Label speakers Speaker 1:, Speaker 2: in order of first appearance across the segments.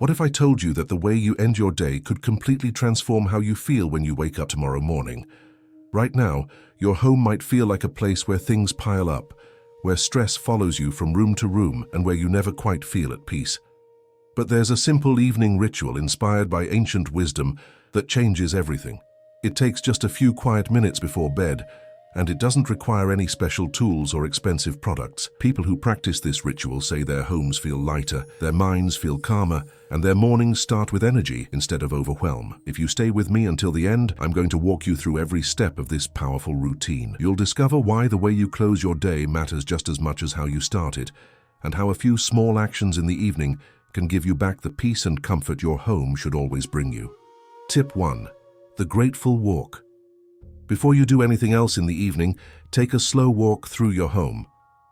Speaker 1: What if I told you that the way you end your day could completely transform how you feel when you wake up tomorrow morning? Right now, your home might feel like a place where things pile up, where stress follows you from room to room, and where you never quite feel at peace. But there's a simple evening ritual inspired by ancient wisdom that changes everything. It takes just a few quiet minutes before bed, and it doesn't require any special tools or expensive products. People who practice this ritual say their homes feel lighter, their minds feel calmer, and their mornings start with energy instead of overwhelm. If you stay with me until the end, I'm going to walk you through every step of this powerful routine. You'll discover why the way you close your day matters just as much as how you start it, and how a few small actions in the evening can give you back the peace and comfort your home should always bring you. Tip 1. The grateful walk. Before you do anything else in the evening, take a slow walk through your home.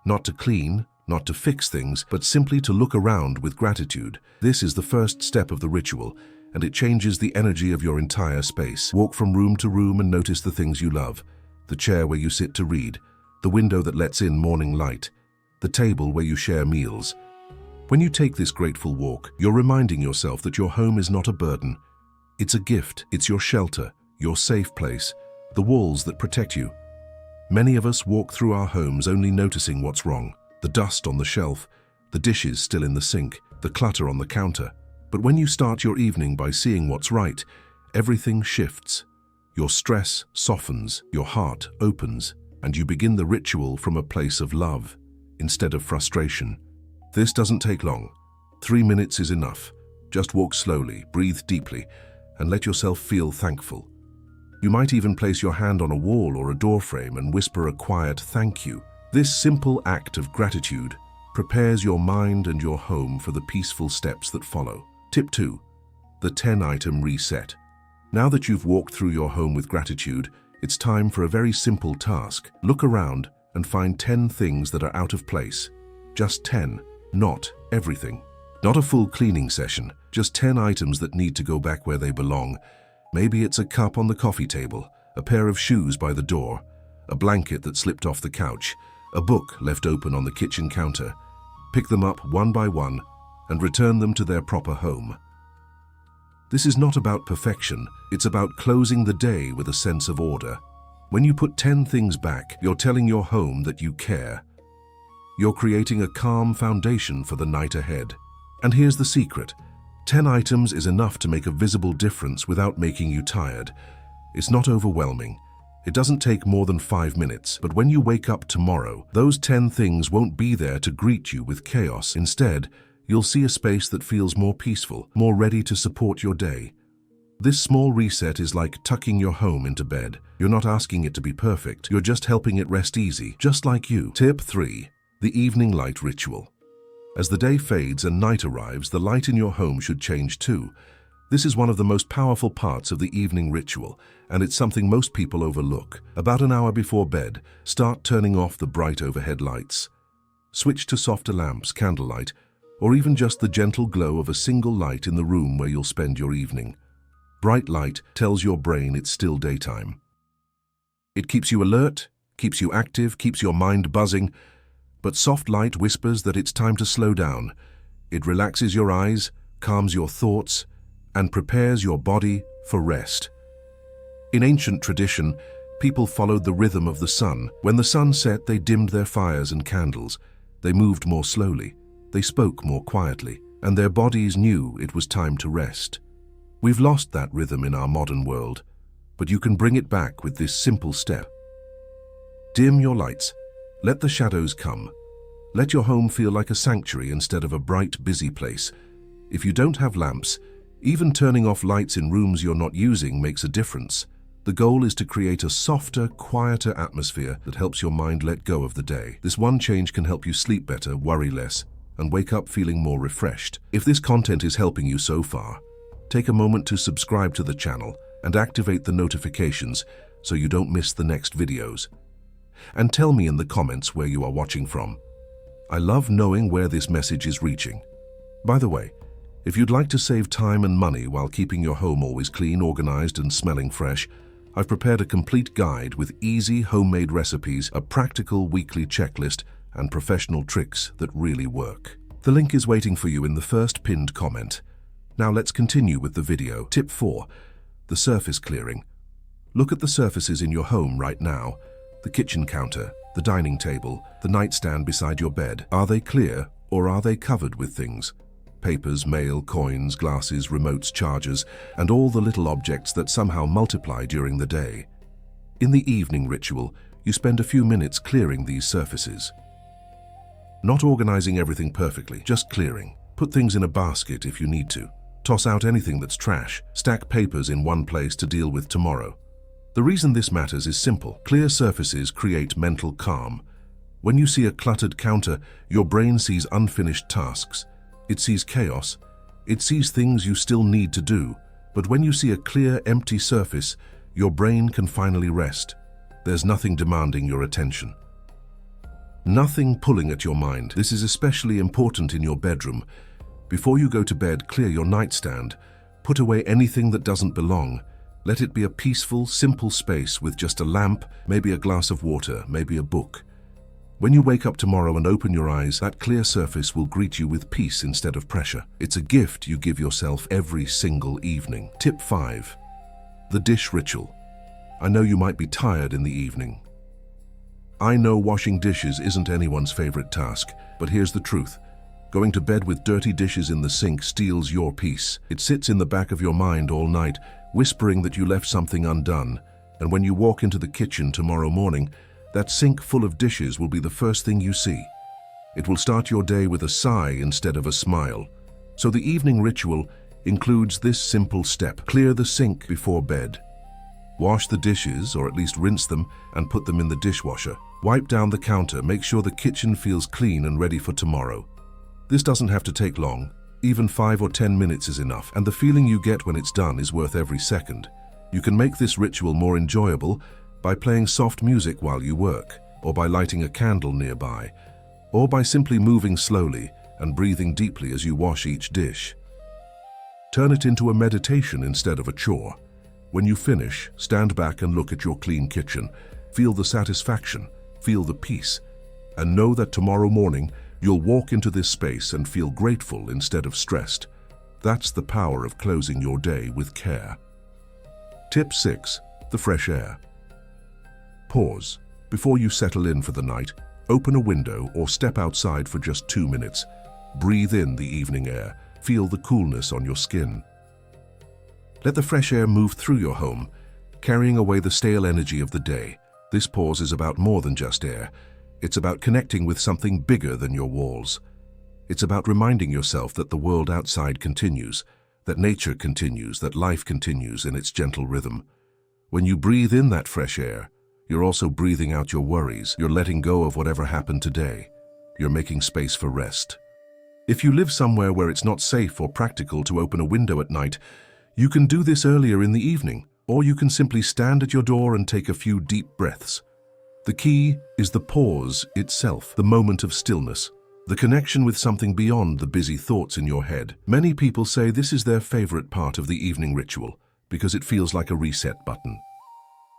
Speaker 1: Not to clean, not to fix things, but simply to look around with gratitude. This is the first step of the ritual, and it changes the energy of your entire space. Walk from room to room and notice the things you love. The chair where you sit to read, the window that lets in morning light, the table where you share meals. When you take this grateful walk, you're reminding yourself that your home is not a burden. It's a gift. It's your shelter, your safe place, the walls that protect you. Many of us walk through our homes only noticing what's wrong. The dust on the shelf, the dishes still in the sink, the clutter on the counter. But when you start your evening by seeing what's right, everything shifts. Your stress softens, your heart opens, and you begin the ritual from a place of love instead of frustration. This doesn't take long. 3 minutes is enough. Just walk slowly, breathe deeply, and let yourself feel thankful. You might even place your hand on a wall or a doorframe and whisper a quiet thank you. This simple act of gratitude prepares your mind and your home for the peaceful steps that follow. Tip 2. The 10-item reset. Now that you've walked through your home with gratitude, it's time for a very simple task. Look around and find 10 things that are out of place. Just 10, not everything. Not a full cleaning session, just 10 items that need to go back where they belong. Maybe it's a cup on the coffee table, a pair of shoes by the door, a blanket that slipped off the couch, a book left open on the kitchen counter. Pick them up one by one and return them to their proper home. This is not about perfection, it's about closing the day with a sense of order. When you put 10 things back, you're telling your home that you care. You're creating a calm foundation for the night ahead. And here's the secret. 10 items is enough to make a visible difference without making you tired. It's not overwhelming. It doesn't take more than 5 minutes, but when you wake up tomorrow, those 10 things won't be there to greet you with chaos. Instead, you'll see a space that feels more peaceful, more ready to support your day. This small reset is like tucking your home into bed. You're not asking it to be perfect, you're just helping it rest easy, just like you. Tip 3. The evening light ritual. As the day fades and night arrives, the light in your home should change too. This is one of the most powerful parts of the evening ritual, and it's something most people overlook. About an hour before bed, start turning off the bright overhead lights. Switch to softer lamps, candlelight, or even just the gentle glow of a single light in the room where you'll spend your evening. Bright light tells your brain it's still daytime. It keeps you alert, keeps you active, keeps your mind buzzing, but soft light whispers that it's time to slow down. It relaxes your eyes, calms your thoughts, and prepares your body for rest. In ancient tradition, people followed the rhythm of the sun. When the sun set, they dimmed their fires and candles. They moved more slowly, they spoke more quietly, and their bodies knew it was time to rest. We've lost that rhythm in our modern world, but you can bring it back with this simple step. Dim your lights. Let the shadows come. Let your home feel like a sanctuary instead of a bright, busy place. If you don't have lamps, even turning off lights in rooms you're not using makes a difference. The goal is to create a softer, quieter atmosphere that helps your mind let go of the day. This one change can help you sleep better, worry less, and wake up feeling more refreshed. If this content is helping you so far, take a moment to subscribe to the channel and activate the notifications so you don't miss the next videos. And tell me in the comments where you are watching from. I love knowing where this message is reaching. By the way, if you'd like to save time and money while keeping your home always clean, organized, and smelling fresh, I've prepared a complete guide with easy homemade recipes, a practical weekly checklist, and professional tricks that really work. The link is waiting for you in the first pinned comment. Now let's continue with the video. Tip 4. The surface clearing. Look at the surfaces in your home right now. The kitchen counter, the dining table, the nightstand beside your bed. Are they clear or are they covered with things? Papers, mail, coins, glasses, remotes, chargers, and all the little objects that somehow multiply during the day. In the evening ritual, you spend a few minutes clearing these surfaces. Not organizing everything perfectly, just clearing. Put things in a basket if you need to. Toss out anything that's trash. Stack papers in one place to deal with tomorrow. The reason this matters is simple. Clear surfaces create mental calm. When you see a cluttered counter, your brain sees unfinished tasks. It sees chaos. It sees things you still need to do. But when you see a clear, empty surface, your brain can finally rest. There's nothing demanding your attention. Nothing pulling at your mind. This is especially important in your bedroom. Before you go to bed, clear your nightstand. Put away anything that doesn't belong. Let it be a peaceful, simple space with just a lamp, maybe a glass of water, maybe a book. When you wake up tomorrow and open your eyes, that clear surface will greet you with peace instead of pressure. It's a gift you give yourself every single evening. Tip 5. The dish ritual. I know you might be tired in the evening. I know washing dishes isn't anyone's favorite task, but here's the truth. Going to bed with dirty dishes in the sink steals your peace. It sits in the back of your mind all night, whispering that you left something undone. And when you walk into the kitchen tomorrow morning, that sink full of dishes will be the first thing you see. It will start your day with a sigh instead of a smile. So the evening ritual includes this simple step. Clear the sink before bed. Wash the dishes, or at least rinse them, and put them in the dishwasher. Wipe down the counter, make sure the kitchen feels clean and ready for tomorrow. This doesn't have to take long. Even 5 or 10 minutes is enough, and the feeling you get when it's done is worth every second. You can make this ritual more enjoyable by playing soft music while you work, or by lighting a candle nearby, or by simply moving slowly and breathing deeply as you wash each dish. Turn it into a meditation instead of a chore. When you finish, stand back and look at your clean kitchen. Feel the satisfaction, feel the peace, and know that tomorrow morning you'll walk into this space and feel grateful instead of stressed. That's the power of closing your day with care. Tip 6. The fresh air. Pause. Before you settle in for the night, open a window or step outside for just 2 minutes. Breathe in the evening air. Feel the coolness on your skin. Let the fresh air move through your home, carrying away the stale energy of the day. This pause is about more than just air. It's about connecting with something bigger than your walls. It's about reminding yourself that the world outside continues, that nature continues, that life continues in its gentle rhythm. When you breathe in that fresh air, you're also breathing out your worries. You're letting go of whatever happened today. You're making space for rest. If you live somewhere where it's not safe or practical to open a window at night, you can do this earlier in the evening, or you can simply stand at your door and take a few deep breaths. The key is the pause itself, the moment of stillness, the connection with something beyond the busy thoughts in your head. Many people say this is their favorite part of the evening ritual because it feels like a reset button.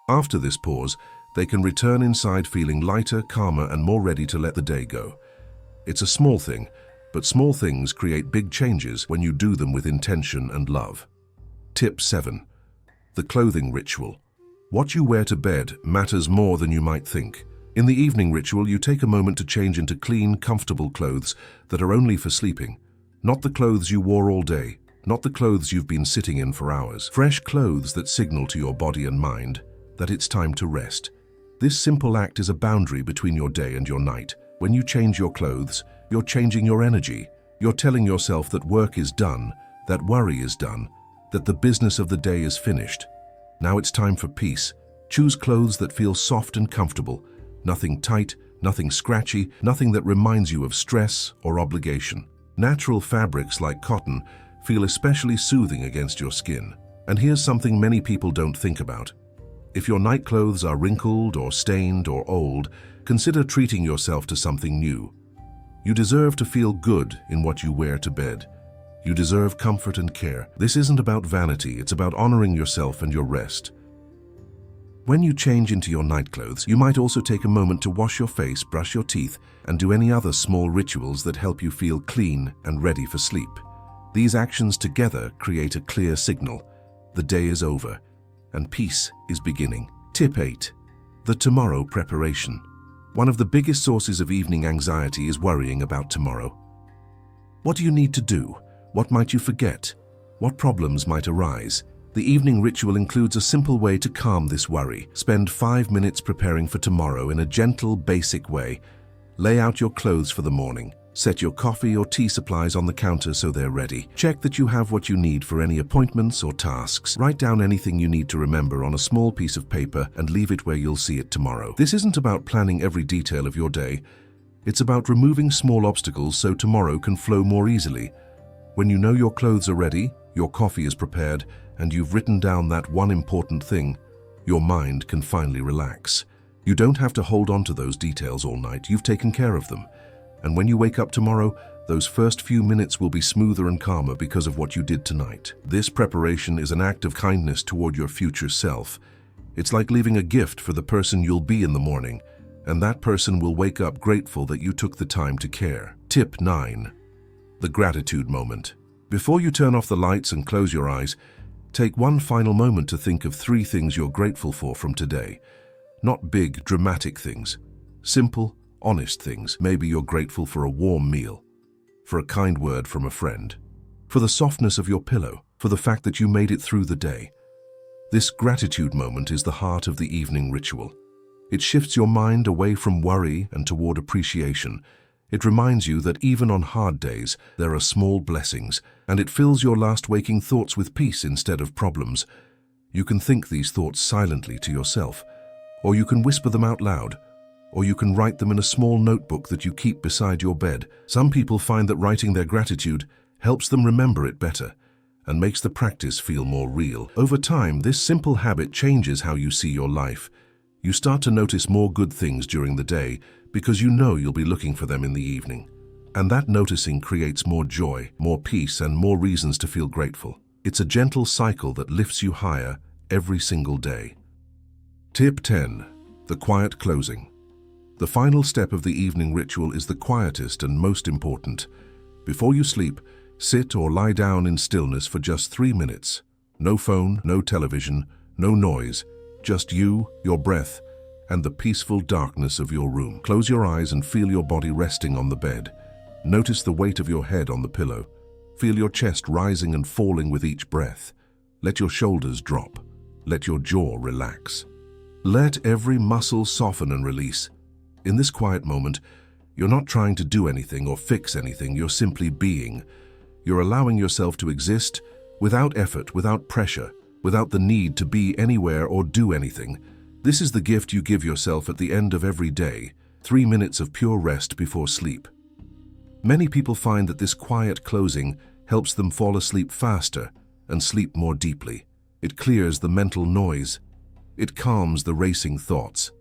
Speaker 1: After this pause, they can return inside feeling lighter, calmer, and more ready to let the day go. It's a small thing, but small things create big changes when you do them with intention and love. Tip 7. The clothing ritual. What you wear to bed matters more than you might think. In the evening ritual, you take a moment to change into clean, comfortable clothes that are only for sleeping. Not the clothes you wore all day, not the clothes you've been sitting in for hours. Fresh clothes that signal to your body and mind that it's time to rest. This simple act is a boundary between your day and your night. When you change your clothes, you're changing your energy. You're telling yourself that work is done, that worry is done, that the business of the day is finished. Now it's time for peace. Choose clothes that feel soft and comfortable. Nothing tight, nothing scratchy, nothing that reminds you of stress or obligation. Natural fabrics like cotton feel especially soothing against your skin. And here's something many people don't think about. If your night clothes are wrinkled or stained or old, consider treating yourself to something new. You deserve to feel good in what you wear to bed. You deserve comfort and care. This isn't about vanity, it's about honoring yourself and your rest. When you change into your night clothes, you might also take a moment to wash your face, brush your teeth, and do any other small rituals that help you feel clean and ready for sleep. These actions together create a clear signal. The day is over, and peace is beginning. Tip 8. The tomorrow preparation. One of the biggest sources of evening anxiety is worrying about tomorrow. What do you need to do? What might you forget? What problems might arise? The evening ritual includes a simple way to calm this worry. Spend 5 minutes preparing for tomorrow in a gentle, basic way. Lay out your clothes for the morning. Set your coffee or tea supplies on the counter so they're ready. Check that you have what you need for any appointments or tasks. Write down anything you need to remember on a small piece of paper and leave it where you'll see it tomorrow. This isn't about planning every detail of your day. It's about removing small obstacles so tomorrow can flow more easily. When you know your clothes are ready, your coffee is prepared, and you've written down that one important thing, your mind can finally relax. You don't have to hold on to those details all night. You've taken care of them. And when you wake up tomorrow, those first few minutes will be smoother and calmer because of what you did tonight. This preparation is an act of kindness toward your future self. It's like leaving a gift for the person you'll be in the morning, and that person will wake up grateful that you took the time to care. Tip 9. The gratitude moment. Before you turn off the lights and close your eyes, take one final moment to think of 3 things you're grateful for from today. Not big, dramatic things. Simple, honest things. Maybe you're grateful for a warm meal, for a kind word from a friend, for the softness of your pillow, for the fact that you made it through the day. This gratitude moment is the heart of the evening ritual. It shifts your mind away from worry and toward appreciation. It reminds you that even on hard days, there are small blessings, and it fills your last waking thoughts with peace instead of problems. You can think these thoughts silently to yourself, or you can whisper them out loud, or you can write them in a small notebook that you keep beside your bed. Some people find that writing their gratitude helps them remember it better and makes the practice feel more real. Over time, this simple habit changes how you see your life. You start to notice more good things during the day because you know you'll be looking for them in the evening. And that noticing creates more joy, more peace, and more reasons to feel grateful. It's a gentle cycle that lifts you higher every single day. Tip 10. The quiet closing. The final step of the evening ritual is the quietest and most important. Before you sleep, sit or lie down in stillness for just 3 minutes. No phone, no television, no noise, just you, your breath, and the peaceful darkness of your room. Close your eyes and feel your body resting on the bed. Notice the weight of your head on the pillow. Feel your chest rising and falling with each breath. Let your shoulders drop. Let your jaw relax. Let every muscle soften and release. In this quiet moment, you're not trying to do anything or fix anything, you're simply being. You're allowing yourself to exist without effort, without pressure, without the need to be anywhere or do anything. This is the gift you give yourself at the end of every day, 3 minutes of pure rest before sleep. Many people find that this quiet closing helps them fall asleep faster and sleep more deeply. It clears the mental noise. It calms the racing thoughts.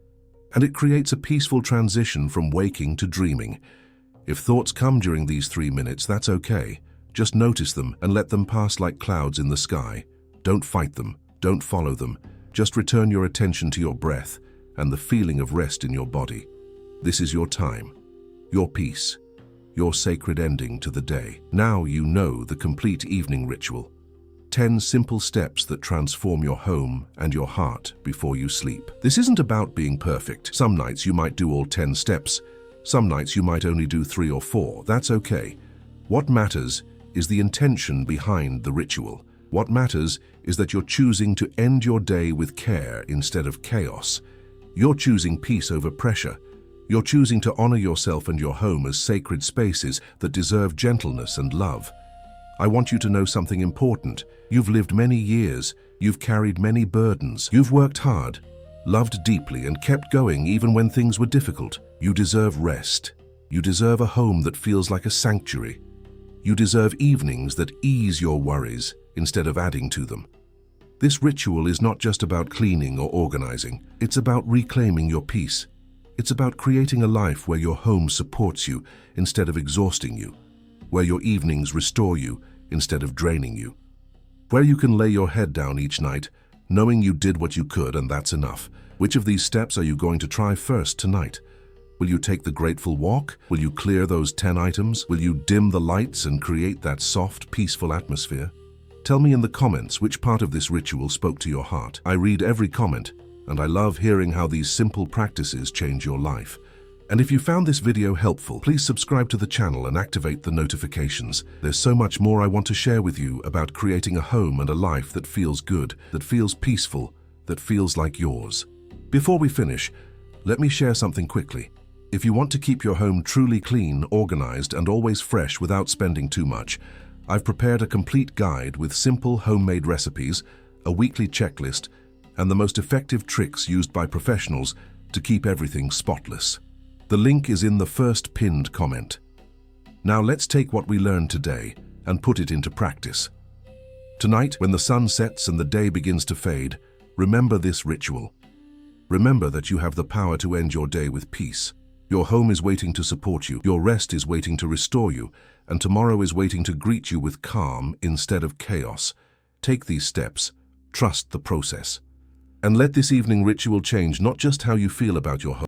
Speaker 1: And it creates a peaceful transition from waking to dreaming. If thoughts come during these 3 minutes, that's okay. Just notice them and let them pass like clouds in the sky. Don't fight them. Don't follow them. Just return your attention to your breath and the feeling of rest in your body. This is your time, your peace, your sacred ending to the day. Now you know the complete evening ritual. 10 simple steps that transform your home and your heart before you sleep. This isn't about being perfect. Some nights you might do all 10 steps. Some nights you might only do 3 or 4. That's okay. What matters is the intention behind the ritual. What matters is that you're choosing to end your day with care instead of chaos. You're choosing peace over pressure. You're choosing to honor yourself and your home as sacred spaces that deserve gentleness and love. I want you to know something important. You've lived many years. You've carried many burdens. You've worked hard, loved deeply, and kept going even when things were difficult. You deserve rest. You deserve a home that feels like a sanctuary. You deserve evenings that ease your worries instead of adding to them. This ritual is not just about cleaning or organizing. It's about reclaiming your peace. It's about creating a life where your home supports you instead of exhausting you, where your evenings restore you instead of draining you, where you can lay your head down each night, knowing you did what you could and that's enough. Which of these steps are you going to try first tonight? Will you take the grateful walk? Will you clear those 10 items? Will you dim the lights and create that soft, peaceful atmosphere? Tell me in the comments which part of this ritual spoke to your heart. I read every comment, and I love hearing how these simple practices change your life. And if you found this video helpful, please subscribe to the channel and activate the notifications. There's so much more I want to share with you about creating a home and a life that feels good, that feels peaceful, that feels like yours. Before we finish, let me share something quickly. If you want to keep your home truly clean, organized, and always fresh without spending too much, I've prepared a complete guide with simple homemade recipes, a weekly checklist, and the most effective tricks used by professionals to keep everything spotless. The link is in the first pinned comment. Now let's take what we learned today and put it into practice. Tonight, when the sun sets and the day begins to fade, remember this ritual. Remember that you have the power to end your day with peace. Your home is waiting to support you, your rest is waiting to restore you, and tomorrow is waiting to greet you with calm instead of chaos. Take these steps, trust the process, and let this evening ritual change not just how you feel about your home,